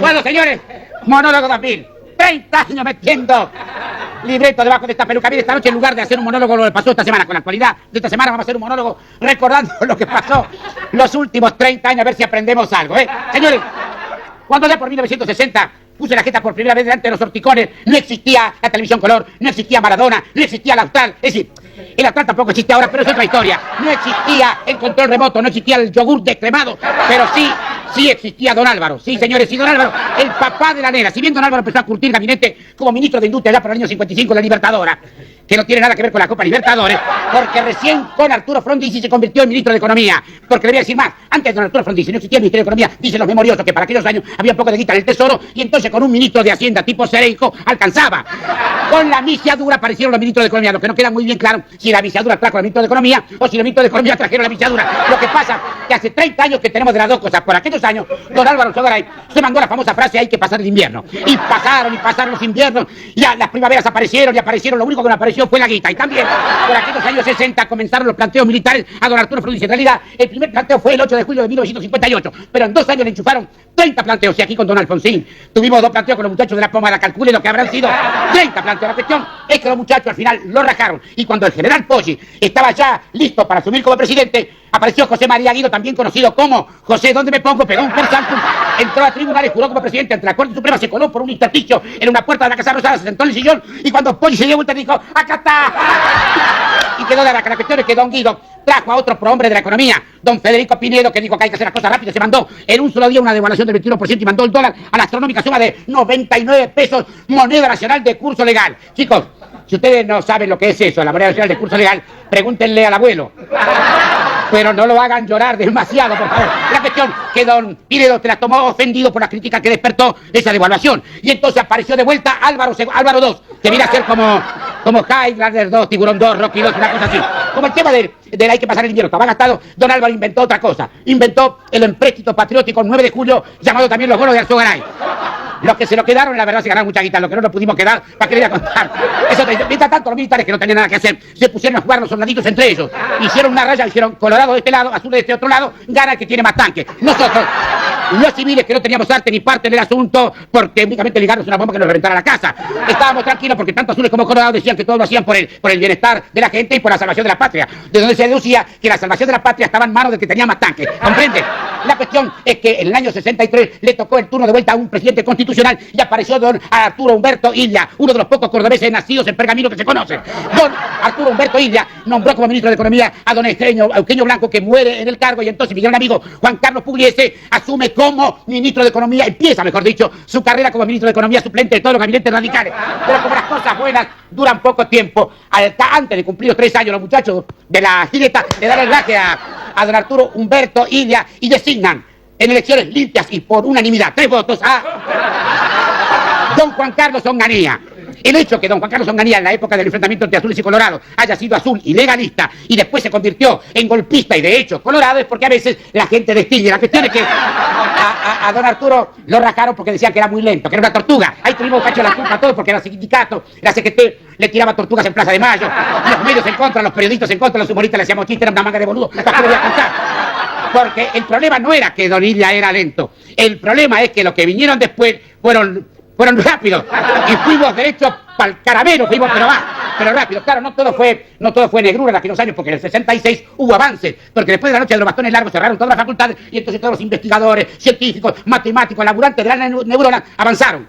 Bueno, señores, monólogo 2000. 30 años metiendo libreto debajo de esta peluca. Mire, esta noche en lugar de hacer un monólogo lo que pasó esta semana con la actualidad de esta semana, vamos a hacer un monólogo recordando lo que pasó los últimos 30 años, a ver si aprendemos algo, ¿eh? Señores, cuando ya por 1960 puse la jeta por primera vez delante de los horticones, no existía la televisión color, no existía Maradona, no existía el Austral, es decir, el Austral tampoco existe ahora, pero es otra historia. No existía el control remoto, no existía el yogur descremado, pero sí existía Don Álvaro. Sí, señores, sí, Don Álvaro, el papá de la nena. Si bien Don Álvaro empezó a curtir gabinete como ministro de Industria ya por el año 55 de la Libertadora, que no tiene nada que ver con la Copa Libertadores, porque recién con Arturo Frondizi se convirtió en ministro de Economía. Porque le voy a decir más, antes de don Arturo Frondizi no existía el Ministerio de Economía, dicen los memoriosos que para aquellos años había poco de guita en el Tesoro, y entonces con un ministro de Hacienda tipo Cereijo alcanzaba. Con la viciadura aparecieron los ministros de Economía, lo que no queda muy bien claro si la viciadura trajo al ministro de Economía o si los ministros de Economía trajeron la viciadura. Lo que pasa que hace 30 años que tenemos de las dos cosas. Por aquellos años, don Álvaro Sogaray se mandó la famosa frase: hay que pasar el invierno. Y pasaron los inviernos, ya las primaveras aparecieron, lo único que no apareció fue la guita. Y también, por aquellos años 60 comenzaron los planteos militares a don Arturo Frondizi. En realidad, el primer planteo fue el 8 de julio de 1958, pero en 2 años le enchufaron 30 planteos. Y aquí con don Alfonsín tuvimos 2 planteos con los muchachos de la Pomada. Calcule lo que habrán sido 30 planteos. La cuestión es que los muchachos al final lo rajaron. Y cuando el general Poggi estaba ya listo para asumir como presidente, apareció José María Guido, también conocido como José ¿Dónde me pongo? Pegó un persaltum, entró a tribunales, juró como presidente ante la Corte Suprema, se coló por un intersticio en una puerta de la Casa Rosada, se sentó en el sillón, y cuando Poggi se dio vuelta dijo: ¡acá está! Y quedó de la cuestión es que don Guido trajo a otro prohombre de la economía, don Federico Pinedo, que dijo que hay que hacer las cosas rápido. Se mandó en un solo día una devaluación del 21% y mandó el dólar a la astronómica suma de 99 pesos, moneda nacional de curso legal. Chicos, si ustedes no saben lo que es eso, la moneda nacional de curso legal, pregúntenle al abuelo. Pero no lo hagan llorar demasiado, por favor. La cuestión que don Pinedo te la tomó ofendido por la crítica que despertó esa devaluación. Y entonces apareció de vuelta Álvaro II, que viene a ser como Highlander 2, Tiburón 2, Rocky 2, una cosa así. Como el tema del hay que pasar el invierno estaba gastado, don Álvaro inventó otra cosa. Inventó el empréstito patriótico 9 de julio, llamado también los bonos de Alzogaray. Los que se lo quedaron, la verdad, se ganaron mucha guita. Los que no nos pudimos quedar, ¿para qué le voy a contar? Eso, mientras tanto, los militares que no tenían nada que hacer, se pusieron a jugar los soldaditos entre ellos. Hicieron una raya, hicieron colorado de este lado, azul de este otro lado, gana el que tiene más tanques. Nosotros, los civiles que no teníamos arte ni parte en el asunto, porque únicamente ligarnos una bomba que nos reventara la casa. Estábamos tranquilos porque tanto azules como colorados decían que todo lo hacían por el bienestar de la gente y por la salvación de la patria. De donde se deducía que la salvación de la patria estaba en manos del que tenía más tanques. ¿Comprende? La cuestión es que en el año 63 le tocó el turno de vuelta a un presidente constitucional y apareció don Arturo Humberto Illa, uno de los pocos cordobeses nacidos en Pergamino que se conocen. Don Arturo Humberto Illa nombró como ministro de Economía a don Eugenio Blanco, que muere en el cargo, y entonces mi gran amigo Juan Carlos Pugliese asume como ministro de Economía, empieza, mejor dicho, su carrera como ministro de Economía suplente de todos los gabinetes radicales. Pero como las cosas buenas duran poco tiempo, antes de cumplir los 3 años, los muchachos de la Gineta le dan el raje a don Arturo Humberto Illa y designan en elecciones limpias y por unanimidad 3 votos a don Juan Carlos Onganía. El hecho que don Juan Carlos Onganía, en la época del enfrentamiento entre azules y colorados, haya sido azul y legalista y después se convirtió en golpista y de hecho colorado, es porque a veces la gente distingue. La cuestión es que a don Arturo lo rajaron porque decían que era muy lento, que era una tortuga. Ahí tuvimos cacho la culpa a todos porque era sindicato, la CGT le tiraba tortugas en Plaza de Mayo, los medios en contra, los periodistas en contra, los humoristas le hacíamos chistes, era una manga de boludo. ¿Para qué lo voy a contar? Porque el problema no era que don Illa era lento, el problema es que los que vinieron después fueron rápidos y fuimos derechos para el caramelo, fuimos pero rápido. Claro, no todo fue negrura en aquellos años, porque en el 66 hubo avances, porque después de la noche de los bastones largos cerraron todas las facultades y entonces todos los investigadores, científicos, matemáticos, laburantes de la neurona avanzaron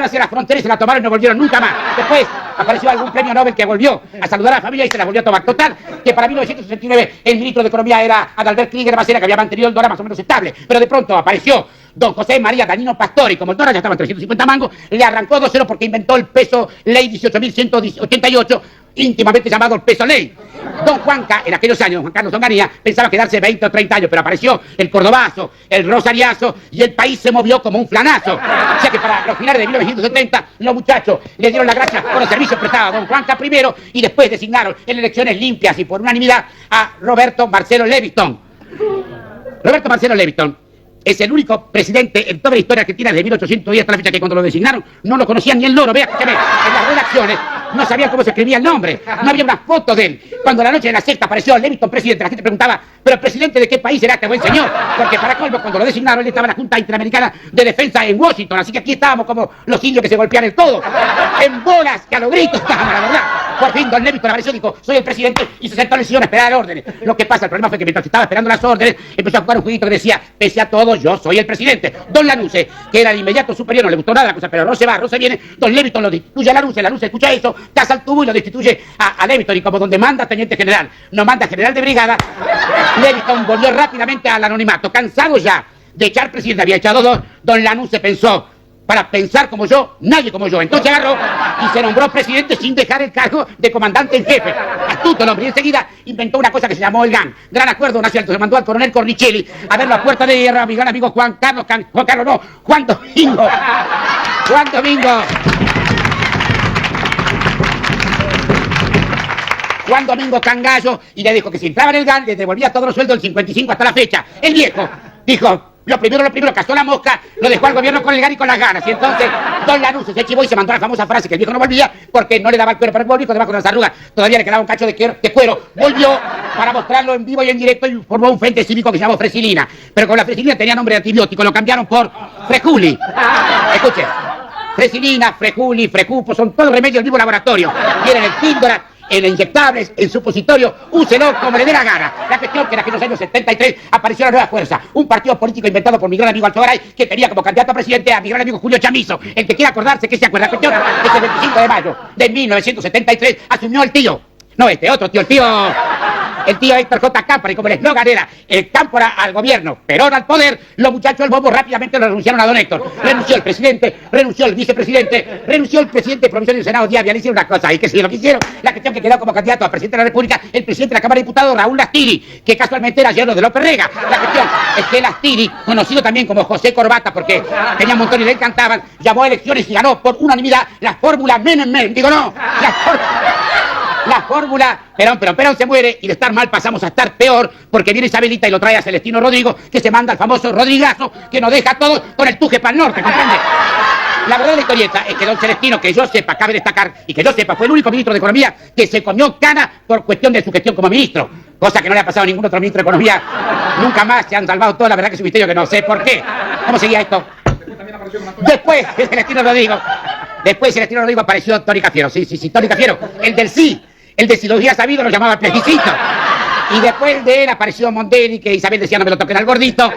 hacia las fronteras y se la tomaron y no volvieron nunca más. Después apareció algún premio Nobel que volvió a saludar a la familia y se la volvió a tomar. Total, que para 1969 el ministro de Economía era Adalbert Krieger Macera, que había mantenido el dólar más o menos estable, pero de pronto apareció don José María Danilo Pastori, como el dólar ya estaba en 350 mangos, le arrancó 2-0 porque inventó el peso ley 18.188, íntimamente llamado el peso ley. Don Juanca, en aquellos años, Juan Carlos Onganía, pensaba quedarse 20 o 30 años, pero apareció el cordobazo, el rosariazo, y el país se movió como un flanazo. O sea que para los finales de 1970, los muchachos le dieron las gracias por los servicios prestados a don Juanca primero, y después designaron en elecciones limpias y por unanimidad a Roberto Marcelo Leviton. Roberto Marcelo Leviton es el único presidente en toda la historia argentina desde 1810 hasta la fecha que cuando lo designaron no lo conocían ni el loro. Vea, escúchame, en las redacciones no sabían cómo se escribía el nombre, no había una foto de él. Cuando a la noche de la sexta apareció Leviton presidente, la gente preguntaba, ¿pero presidente de qué país era este buen señor? Porque para colmo, cuando lo designaron, él estaba en la Junta Interamericana de Defensa en Washington, así que aquí estábamos como los indios que se golpean el todo, en bolas, que a los gritos estábamos, la verdad. Por fin, don Leviton apareció y dijo, soy el presidente, y se sentó en el sillón a esperar órdenes. Lo que pasa, el problema fue que mientras estaba esperando las órdenes, empezó a jugar un jueguito que decía, pese a todo, yo soy el presidente. Don Lanusse, que era de inmediato superior, no le gustó nada la cosa, pero no se va, no se viene, don Leviton lo destituye a Lanusse escucha eso, casa al tubo y lo destituye a Leviton, y como donde manda teniente general, no manda general de brigada, Leviton volvió rápidamente al anonimato, cansado ya de echar presidente, había echado dos, don Lanusse pensó, para pensar como yo, nadie como yo. Entonces agarró y se nombró presidente sin dejar el cargo de comandante en jefe. Astuto el hombre. Y enseguida inventó una cosa que se llamó el GAN. Gran Acuerdo Nacional. Se mandó al coronel Cornicelli a ver la puerta de guerra a mi gran amigo Juan Domingo. Juan Domingo Cangallo, y le dijo que si entraba en el GAN le devolvía todos los sueldos del 55 hasta la fecha. El viejo dijo, lo primero, cazó la mosca, lo dejó al gobierno con el GAN y con las ganas. Y entonces don Lanusse se chivó y se mandó la famosa frase que el viejo no volvía porque no le daba el cuero para el volvió debajo de las arrugas. Todavía le quedaba un cacho de cuero. Volvió para mostrarlo en vivo y en directo y formó un frente cívico que se llamó Fresilina. Pero con la Fresilina tenía nombre de antibiótico, lo cambiaron por Freculi. Escuche, Fresilina, Freculi, Frecupo, son todos remedios del mismo laboratorio. Tienen el píldora, en inyectables, en supositorio, úselo como le dé la gana. La cuestión que en aquellos años 73 apareció la Nueva Fuerza, un partido político inventado por mi gran amigo Alzogaray, que tenía como candidato a presidente a mi gran amigo Julio Chamizo. El que quiera acordarse, que se acuerda. La cuestión es que el 25 de mayo de 1973 asumió el tío. No otro tío, el tío Héctor J. Cámpora, y como el eslogan era el Cámpora al gobierno, Perón al poder, los muchachos del bombo rápidamente lo renunciaron a don Héctor. Renunció el presidente, renunció el vicepresidente, renunció el presidente de Provisión del Senado Díaz, le hicieron una cosa ahí, que sí, lo que hicieron, la cuestión que quedó como candidato a presidente de la República, el presidente de la Cámara de Diputados, Raúl Lastiri, que casualmente era yerno de López Rega. La cuestión es que Lastiri, conocido también como José Corbata, porque tenía un montón y le encantaban, llamó a elecciones y ganó por unanimidad la fórmula Menem. Digo, no, la fórmula, Perón se muere y de estar mal pasamos a estar peor porque viene Isabelita y lo trae a Celestino Rodrigo, que se manda al famoso Rodrigazo, que nos deja a todos con el tuje para el norte, ¿comprende? La verdad de la historieta es que don Celestino, que yo sepa, cabe destacar, y que yo sepa, fue el único ministro de Economía que se comió cana por cuestión de su gestión como ministro, cosa que no le ha pasado a ningún otro ministro de Economía. Nunca más se han salvado todos, la verdad que es un misterio que no sé por qué. ¿Cómo seguía esto? Después de Celestino Rodrigo apareció Tony Cafiero, sí, Tony Cafiero, el del sí. El de si lo hubiera sabido lo llamaba plebiscito. Y después de él apareció Mondeni, que Isabel decía no me lo toquen al gordito.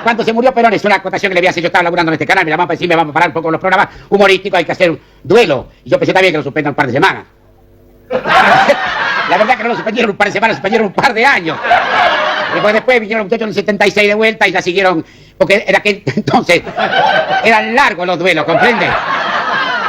Cuando se murió Perón, es una acotación que le había hecho, yo estaba laburando en este canal, me llamaban para decirme vamos a parar un poco los programas humorísticos, hay que hacer un duelo. Y yo pensé también que lo suspendan un par de semanas. La verdad que no lo suspendieron un par de semanas, lo suspendieron un par de años. Después vinieron los muchachos en el 76 de vuelta y la siguieron, porque era que entonces eran largos los duelos, ¿comprende?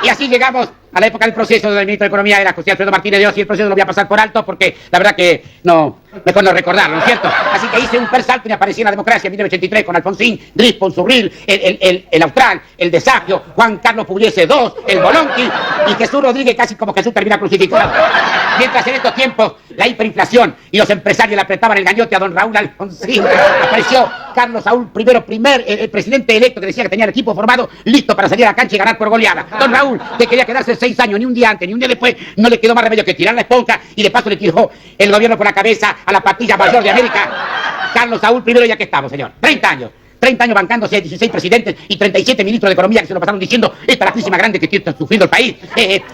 Y así llegamos a la época del proceso donde el ministro de Economía era José Alfredo Martínez de Oz, y el proceso lo voy a pasar por alto porque la verdad que no, mejor no recordarlo, ¿no es cierto? Así que hice un persalto y aparecí en la democracia en 1983 con Alfonsín, Dris, Ponsurril, el Austral, el Desafio, Juan Carlos Pugliese II, el Bolonqui y Jesús Rodríguez, casi como Jesús termina crucificado. Mientras en estos tiempos la hiperinflación y los empresarios le apretaban el gañote a don Raúl Alfonsín, apareció Carlos Saúl el presidente electo que decía que tenía el equipo formado listo para salir a la cancha y ganar por goleada. Don Raúl, que quería quedarse 6 años, ni un día antes, ni un día después, no le quedó más remedio que tirar la esponja y de paso le tiró el gobierno por la cabeza a la patilla mayor de América. Carlos Saúl I, ya que estamos, señor. 30 años bancándose a 16 presidentes y 37 ministros de Economía que se lo pasaron diciendo esta es la crisis más grande que está sufriendo el país.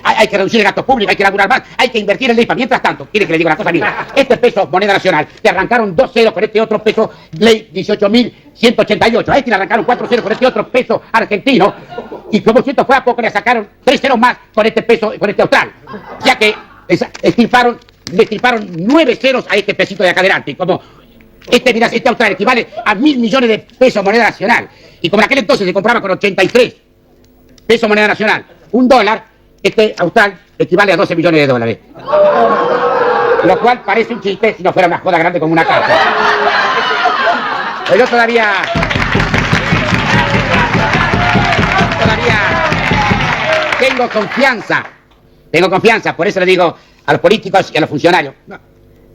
Hay que reducir el gasto público, hay que laburar más, hay que invertir en el IFA. Mientras tanto, quiere que le diga una cosa, mira, este peso moneda nacional, le arrancaron 2 ceros con este otro peso, ley 18.188. A este le arrancaron 4 ceros con este otro peso argentino. Y como si esto fuera poco, le sacaron 3 ceros más con este peso, con este austral. O sea que le estirparon 9 ceros a este pesito de acá adelante. Y como este austral equivale a 1.000 millones de pesos moneda nacional. Y como en aquel entonces se compraba con 83 pesos moneda nacional, $1, este austral equivale a 12 millones de dólares. Lo cual parece un chiste si no fuera una joda grande como una casa. Pero yo todavía tengo confianza, por eso le digo a los políticos y a los funcionarios.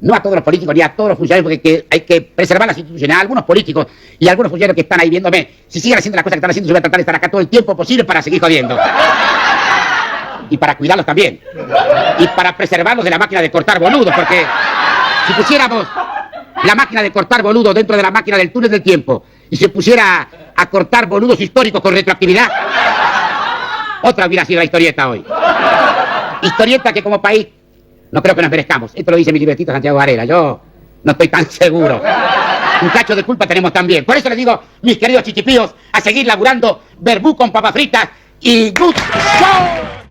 No a todos los políticos ni a todos los funcionarios, porque hay que preservar las instituciones. A algunos políticos y a algunos funcionarios que están ahí viéndome, si siguen haciendo las cosas que están haciendo, yo voy a tratar de estar acá todo el tiempo posible para seguir jodiendo. Y para cuidarlos también. Y para preservarlos de la máquina de cortar boludos, porque si pusiéramos la máquina de cortar boludos dentro de la máquina del túnel del tiempo y se pusiera a cortar boludos históricos con retroactividad, otra hubiera sido la historieta hoy. Historieta que como país no creo que nos merezcamos. Esto lo dice mi libretito Santiago Varela. Yo no estoy tan seguro. Un cacho de culpa tenemos también. Por eso les digo, mis queridos chichipíos, a seguir laburando verbú con papas fritas y good show.